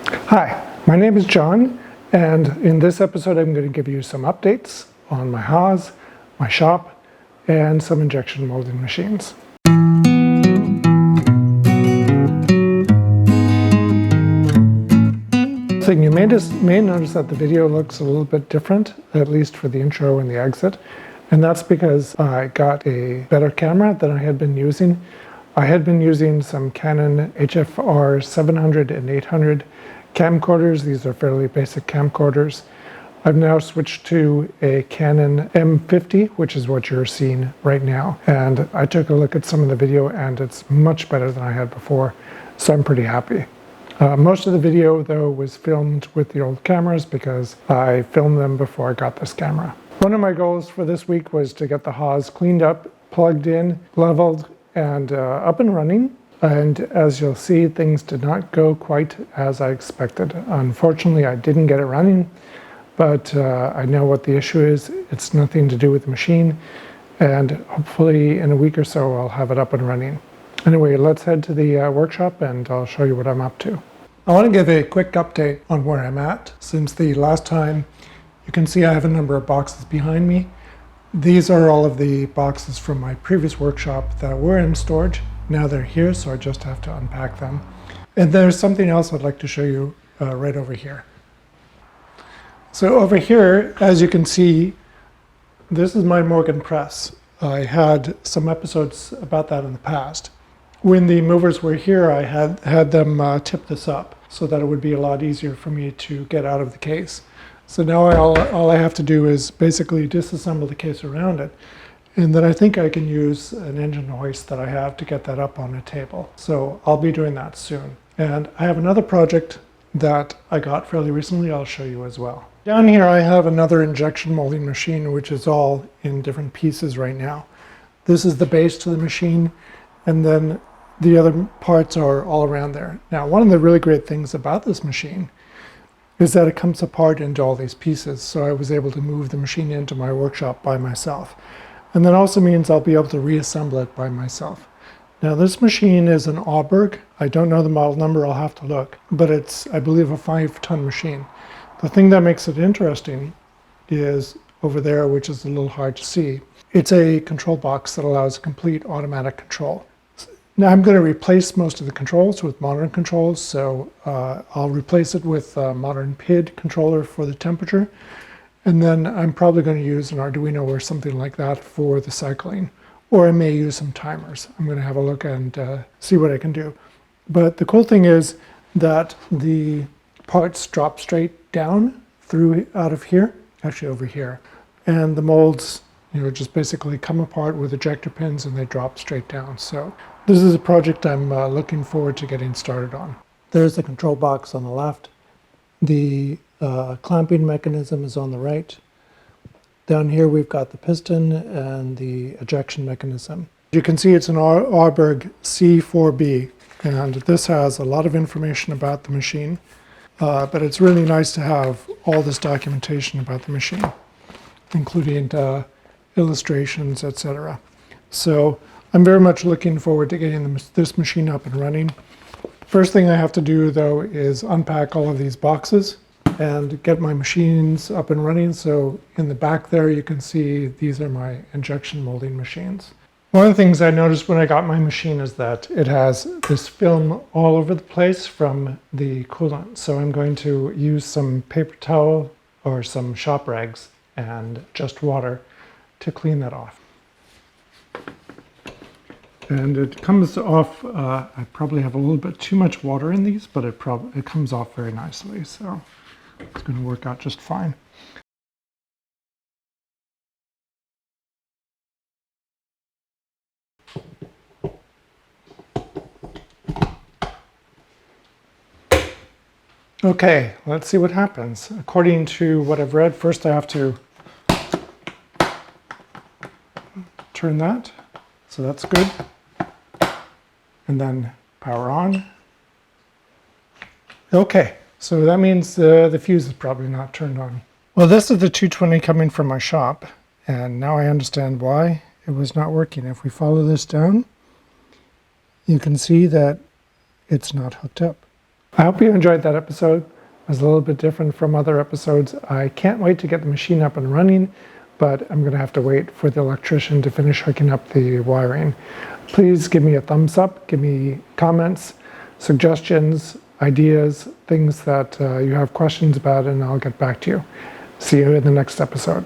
Hi, my name is John, and in this episode I'm going to give you some updates on my Haas, my shop, and some injection molding machines. So you may notice that the video looks a little bit different, at least for the intro and the exit, and that's because I got a better camera than I had been using. I had been using some Canon HF R-700 and 800 camcorders. These are fairly basic camcorders. I've now switched to a Canon M50, which is what you're seeing right now. And I took a look at some of the video and it's much better than I had before, so I'm pretty happy. Most of the video though was filmed with the old cameras because I filmed them before I got this camera. One of my goals for this week was to get the Haas cleaned up, plugged in, leveled, and up and running. And as you'll see, things did not go quite as I expected. Unfortunately, I didn't get it running, but I know what the issue is. It's nothing to do with the machine, and hopefully in a week or so I'll have it up and running. Anyway, let's head to the workshop and I'll show you what I'm up to. I want to give a quick update on where I'm at. Since the last time, you can see I have a number of boxes behind me. These are all of the boxes from my previous workshop that were in storage. Now they're here, so I just have to unpack them. And there's something else I'd like to show you right over here. So over here, as you can see, this is my Morgan press. I had some episodes about that in the past. When the movers were here, I had them tip this up so that it would be a lot easier for me to get out of the case. So now all I have to do is basically disassemble the case around it. And then I think I can use an engine hoist that I have to get that up on a table. So I'll be doing that soon. And I have another project that I got fairly recently I'll show you as well. Down here I have another injection molding machine, which is all in different pieces right now. This is the base to the machine, and then the other parts are all around there. Now, one of the really great things about this machine is that it comes apart into all these pieces. So I was able to move the machine into my workshop by myself. And that also means I'll be able to reassemble it by myself. Now this machine is an Auburg. I don't know the model number, I'll have to look, but it's, I believe, a 5-ton machine. The thing that makes it interesting is over there, which is a little hard to see. It's a control box that allows complete automatic control. Now I'm going to replace most of the controls with modern controls, so I'll replace it with a modern PID controller for the temperature. And then I'm probably going to use an Arduino or something like that for the cycling. Or I may use some timers. I'm going to have a look and see what I can do. But the cool thing is that the parts drop straight down through out of here, actually over here. And the molds, just basically come apart with ejector pins and they drop straight down. So this is a project I'm looking forward to getting started on. There's the control box on the left. The clamping mechanism is on the right. Down here we've got the piston and the ejection mechanism. You can see it's an Auburg C4B, and this has a lot of information about the machine, but it's really nice to have all this documentation about the machine, including illustrations, etc. So I'm very much looking forward to getting this machine up and running. First thing I have to do though is unpack all of these boxes and get my machines up and running. So in the back there you can see these are my injection molding machines. One of the things I noticed when I got my machine is that it has this film all over the place from the coolant. So I'm going to use some paper towel or some shop rags and just water to clean that off. And it comes off, I probably have a little bit too much water in these, but it comes off very nicely, so it's going to work out just fine. Okay, let's see what happens. According to what I've read, first I have to turn that, so that's good. And then power on. Okay, so that means the fuse is probably not turned on. Well, this is the 220 coming from my shop, and now I understand why it was not working. If we follow this down, you can see that it's not hooked up. I hope you enjoyed that episode. It was a little bit different from other episodes. I can't wait to get the machine up and running, but I'm going to have to wait for the electrician to finish hooking up the wiring. Please give me a thumbs up, give me comments, suggestions, ideas, things that you have questions about, and I'll get back to you. See you in the next episode.